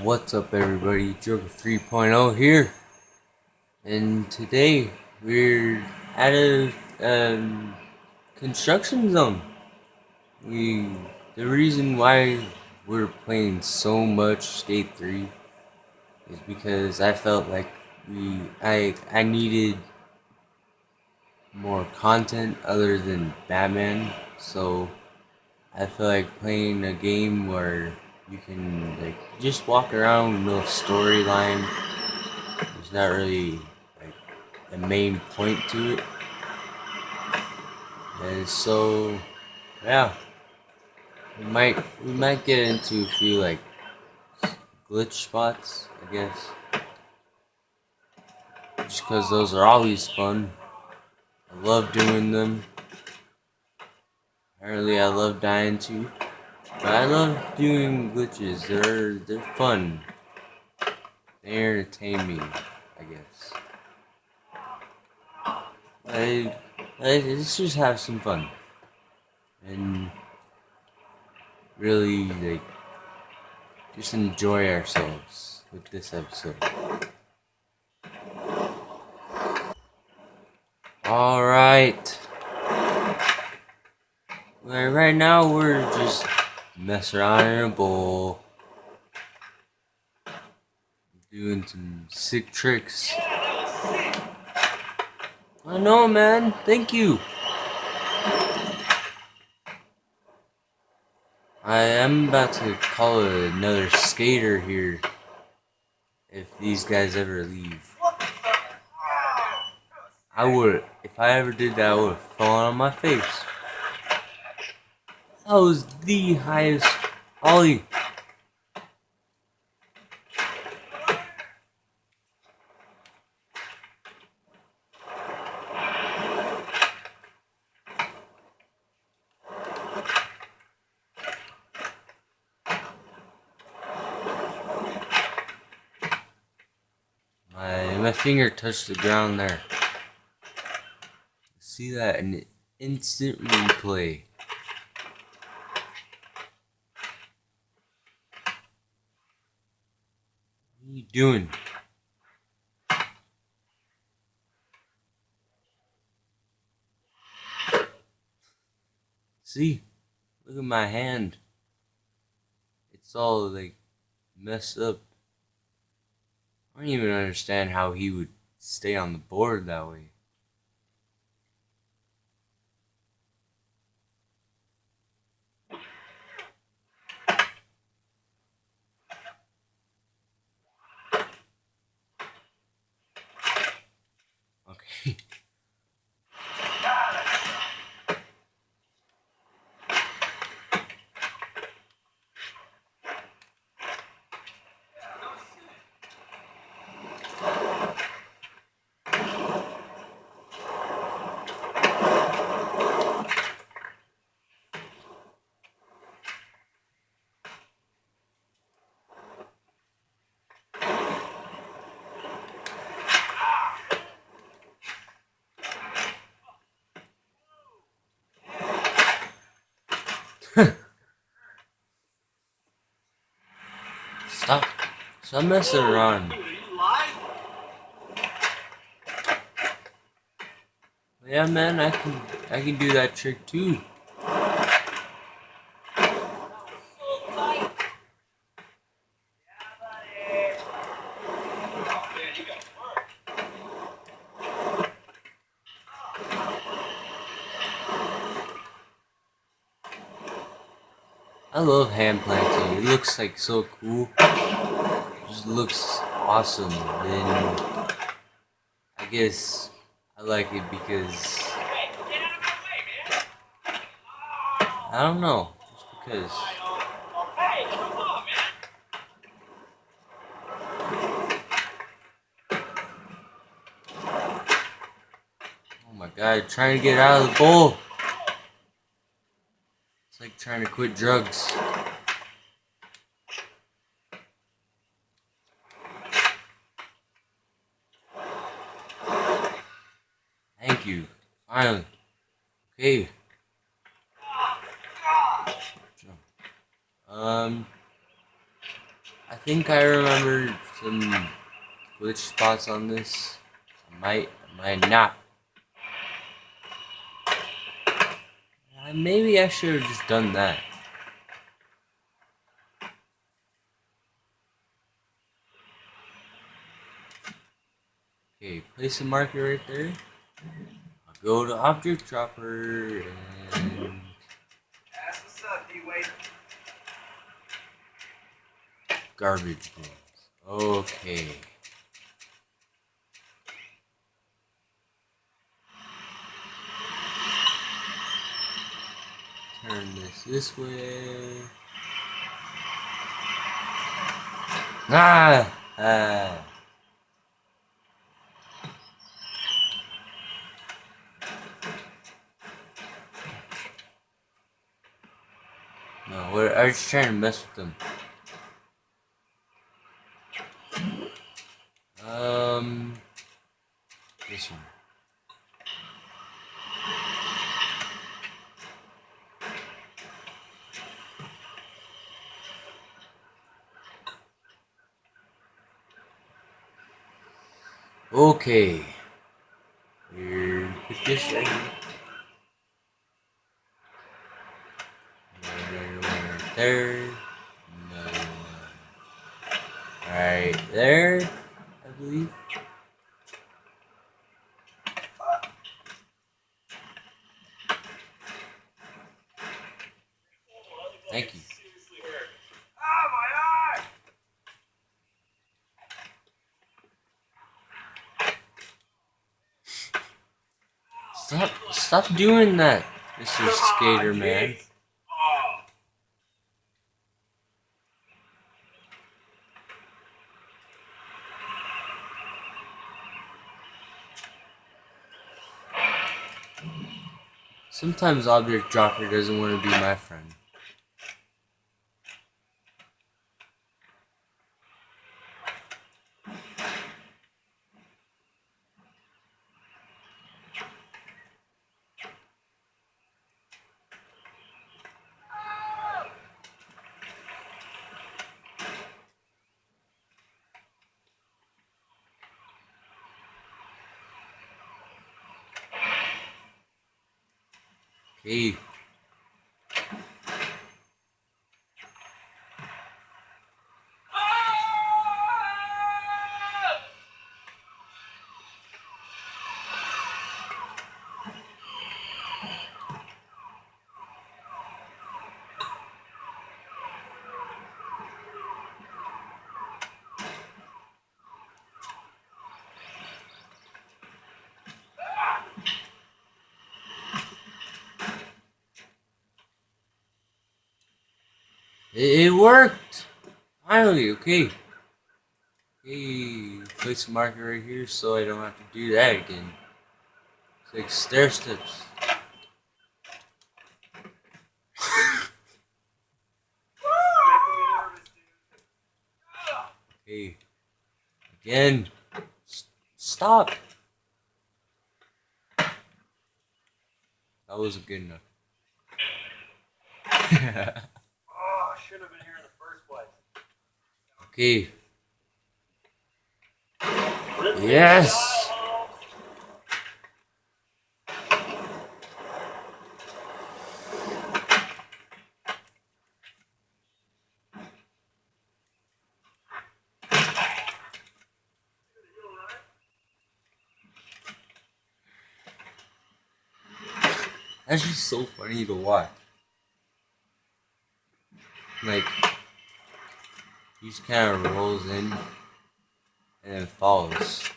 What's up, everybody? Joker 3.0 here, and today we're at a construction zone. We the reason why we're playing so much Skate 3 is because I felt like I needed more content other than Batman, so I feel like playing a game where you can just walk around with no storyline. There's not really like a main point to it, and so yeah, we might get into a few glitch spots, I guess, just because those are always fun. I love doing them. Apparently, I love dying too, but I love doing glitches. They're fun. They entertain me, I guess. Let's just have some fun and really just enjoy ourselves with this episode. All right. Right now we're just messing around in a bowl, doing some sick tricks. I know, man. Thank you. I am about to call another skater here if these guys ever leave. I would, if I ever did that, I would have fallen on my face. That was the highest ollie. My finger touched the ground there. See that in instant replay. What are you doing? See? Look at my hand. It's all messed up. I don't even understand how he would stay on the board that way. Okay. Stop. Stop messing around. Yeah, man, I can do that trick too. I love hand planting. It looks like so cool. It just looks awesome. And I guess I like it because I don't know, just because. Oh my god, trying to get out of the bowl. It's like trying to quit drugs. Thank you. Finally. Okay. Um, I think I remember some glitch spots on this. I might not. Maybe I should have just done that. Okay, place a marker right there. I'll go to Object Dropper and... What's up, D-Wade? Garbage bins. Okay. Turn this way. Ah! Ah. No, I was just trying to mess with them. This one. Okay. Here, put this right here. Right there. No. Right there, I believe. Thank you. Ah, my eye! Stop doing that, Mr. Skater Man. Oh. Sometimes Object Dropper doesn't want to be my friend. Okay. It worked! Finally, okay. Okay, place a marker right here so I don't have to do that again. It's like stair steps. Okay. Again. Stop! That wasn't good enough. Oh, I should have been here in the first place. Okay. Yes! That's just so funny to watch. Like, he just kind of rolls in and then falls.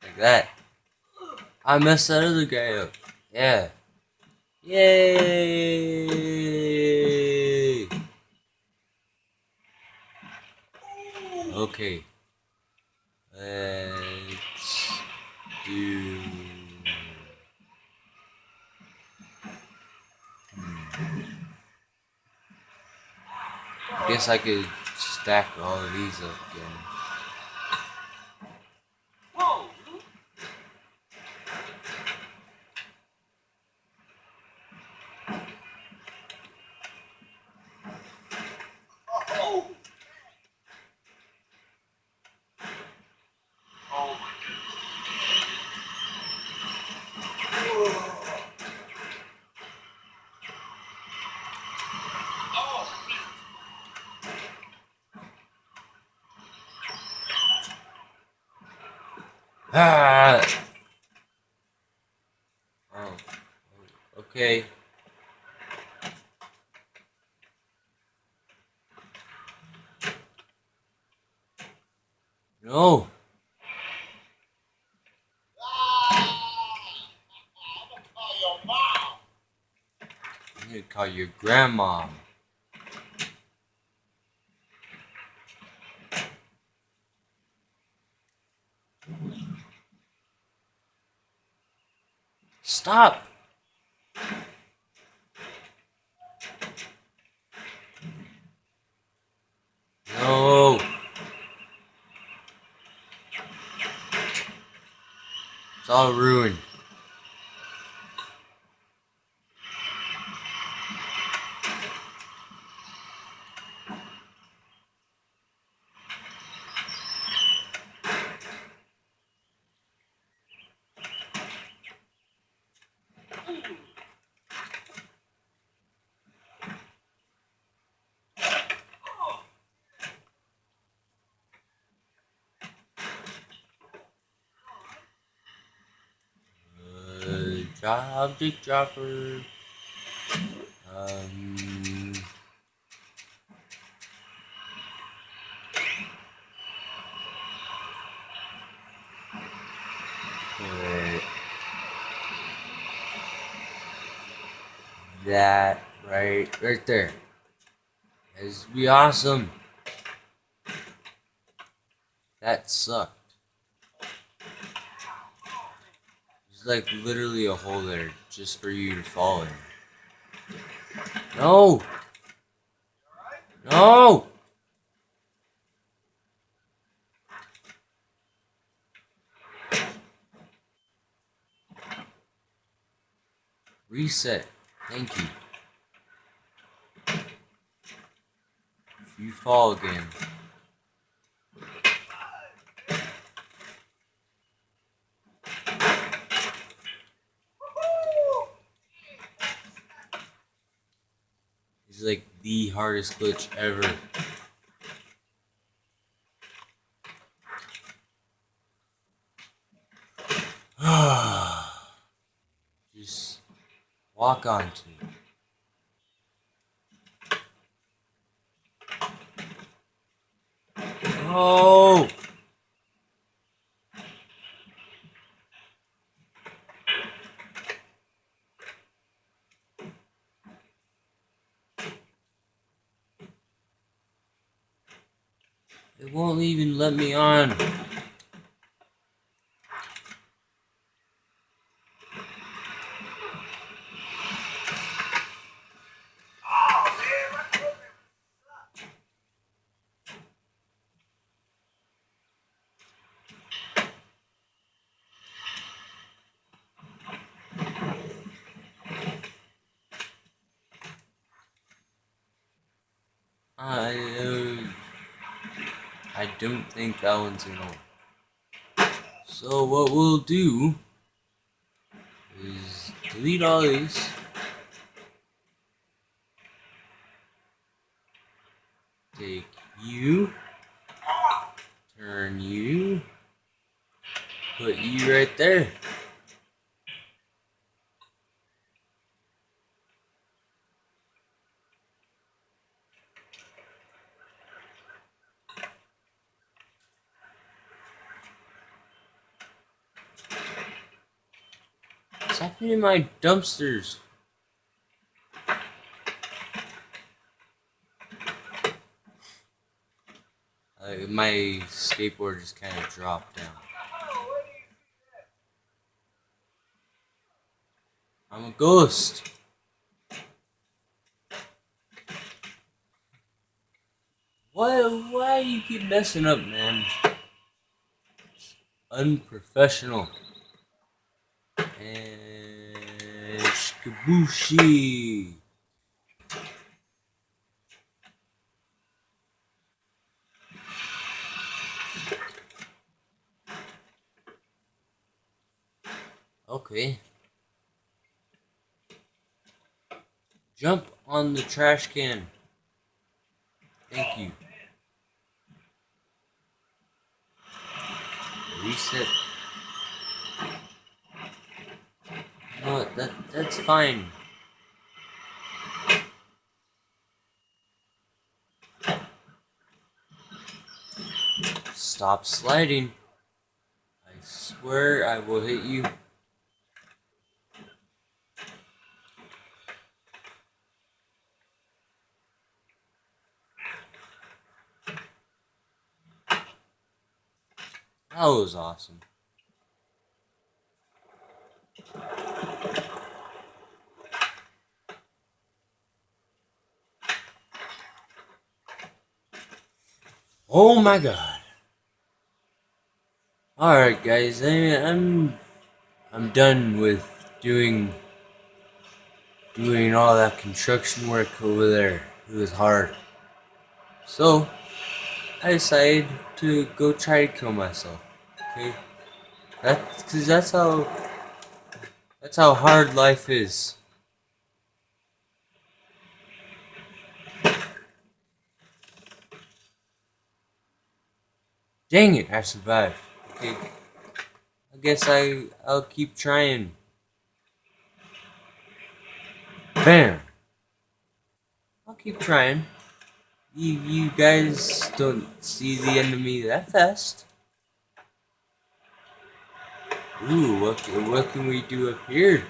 Like that. I messed that other guy up. Yeah. Yay! Okay. Let's do... I guess I could stack all of these up again. Whoa! Ah! Oh, okay. No. I need to call your grandma. Stop. No. It's all ruined. Object dropper. Um. Put that right there. This would be awesome. That sucked. There's like literally a hole there just for you to fall in. No! No! Reset. Thank you. If you fall again. It's like the hardest glitch ever. Just walk onto it. No! It won't even let me on. I don't think that one's gonna work. So what we'll do is delete all these. Take you, turn you, put you right there. What's happening in my dumpsters? My skateboard just kind of dropped down. I'm a ghost. Why you keep messing up, man? It's unprofessional. And Shikabushi. Okay. Jump on the trash can. Thank you. Reset. No, that's fine. Stop sliding. I swear I will hit you. That was awesome. Oh my god. Alright guys, I'm done with doing all that construction work over there. It was hard. So I decided to go try to kill myself. Okay? That's how hard life is. Dang it, I survived. Okay. I guess I'll keep trying. Bam! I'll keep trying. You guys don't see the end of me that fast. Ooh, what can we do up here?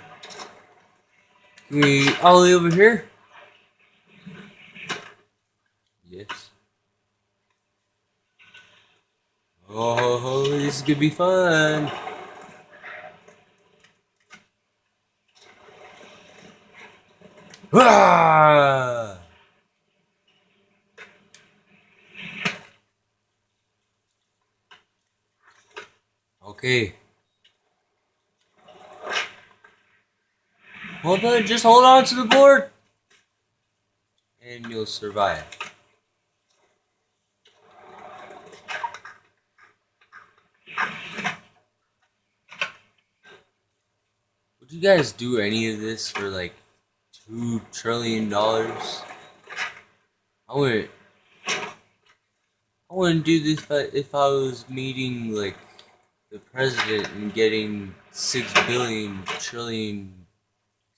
Can we ollie over here? Yes. Oh, this is gonna be fun. Ah! Okay. Hold on, just hold on to the board. And you'll survive. Would you guys do any of this for like $2 trillion? I wouldn't. I wouldn't do this if I was meeting like the president and getting $6 billion, trillion,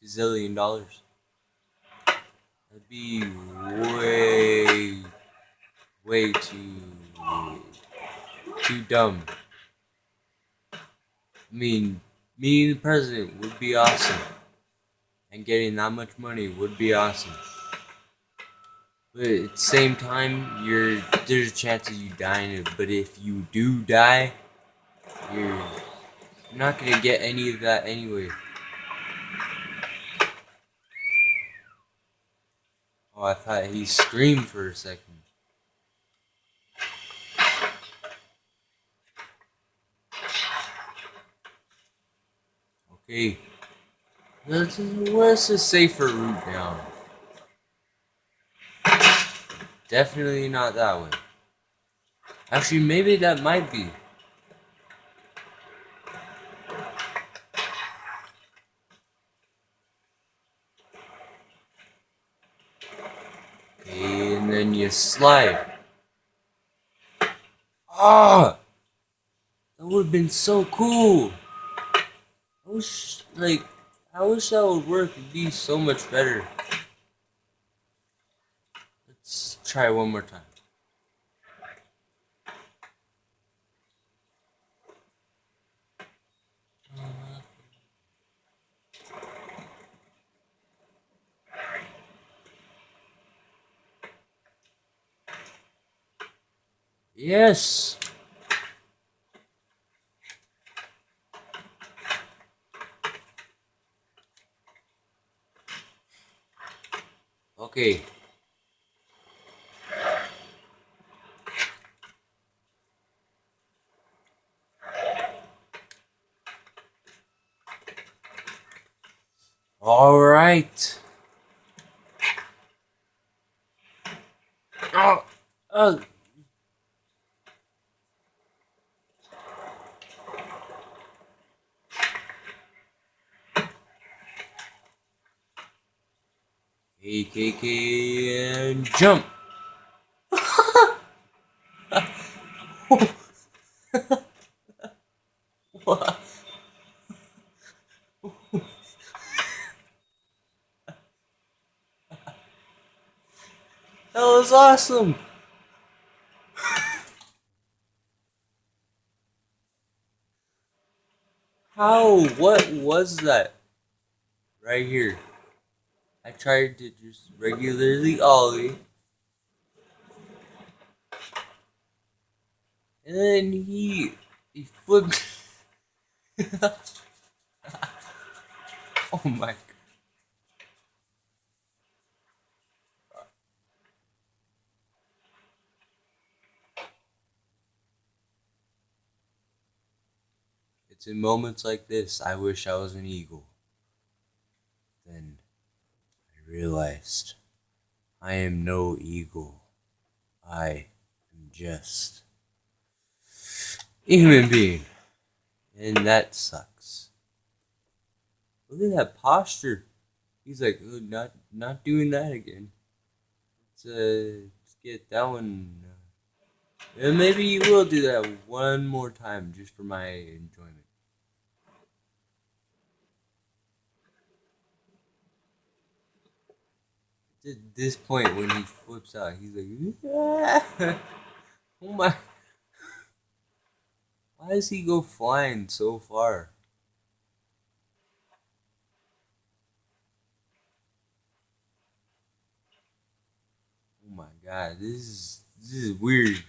gazillion dollars. That'd be way too dumb. I mean, meeting the president would be awesome, and getting that much money would be awesome. But at the same time, there's a chance of you dying. But if you do die, you're not gonna get any of that anyway. Oh, I thought he screamed for a second. Okay. What's a safer route down? Definitely not that way. Actually, maybe that might be. Okay, and then you slide. Ah! That would have been so cool. I wish that would work. It'd be so much better. Let's try one more time. Yes! Okay. Alright. Oh, oh. AKK and jump. That was awesome. How? What was that? Right here. I tried to just regularly ollie. And then he flipped. Oh my god. It's in moments like this I wish I was an eagle. Then I realized I am no eagle. I am just a human being. And that sucks. Look at that posture. He's like, oh, not doing that again. Let's get that one. And maybe you will do that one more time just for my enjoyment. At this point, when he flips out, he's like, yeah. Oh my. Why does he go flying so far? Oh my god, this is weird.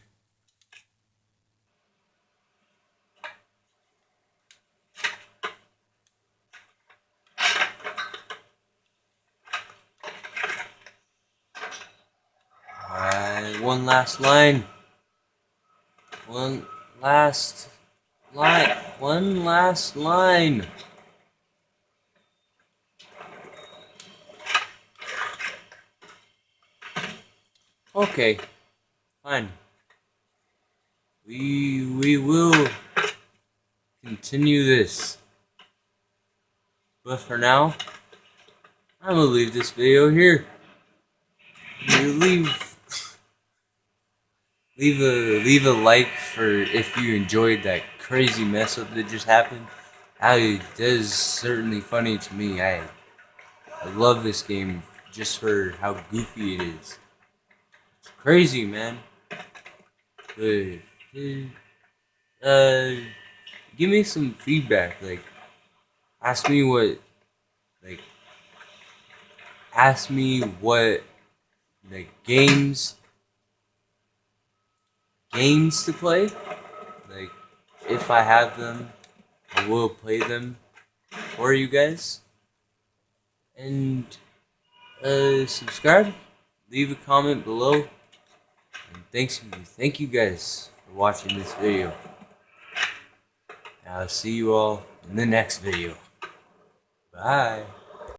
Alright, one last line. One last line. One last line. Okay, fine. We will continue this. But for now, I'm gonna leave this video here. Leave a like for if you enjoyed that crazy mess up that just happened. That is certainly funny to me. I love this game just for how goofy it is. It's crazy, man. But give me some feedback. Like, ask me what like games to play. Like, if I have them, I will play them for you guys. And subscribe, leave a comment below, and thank you guys for watching this video. I'll see you all in the next video. Bye.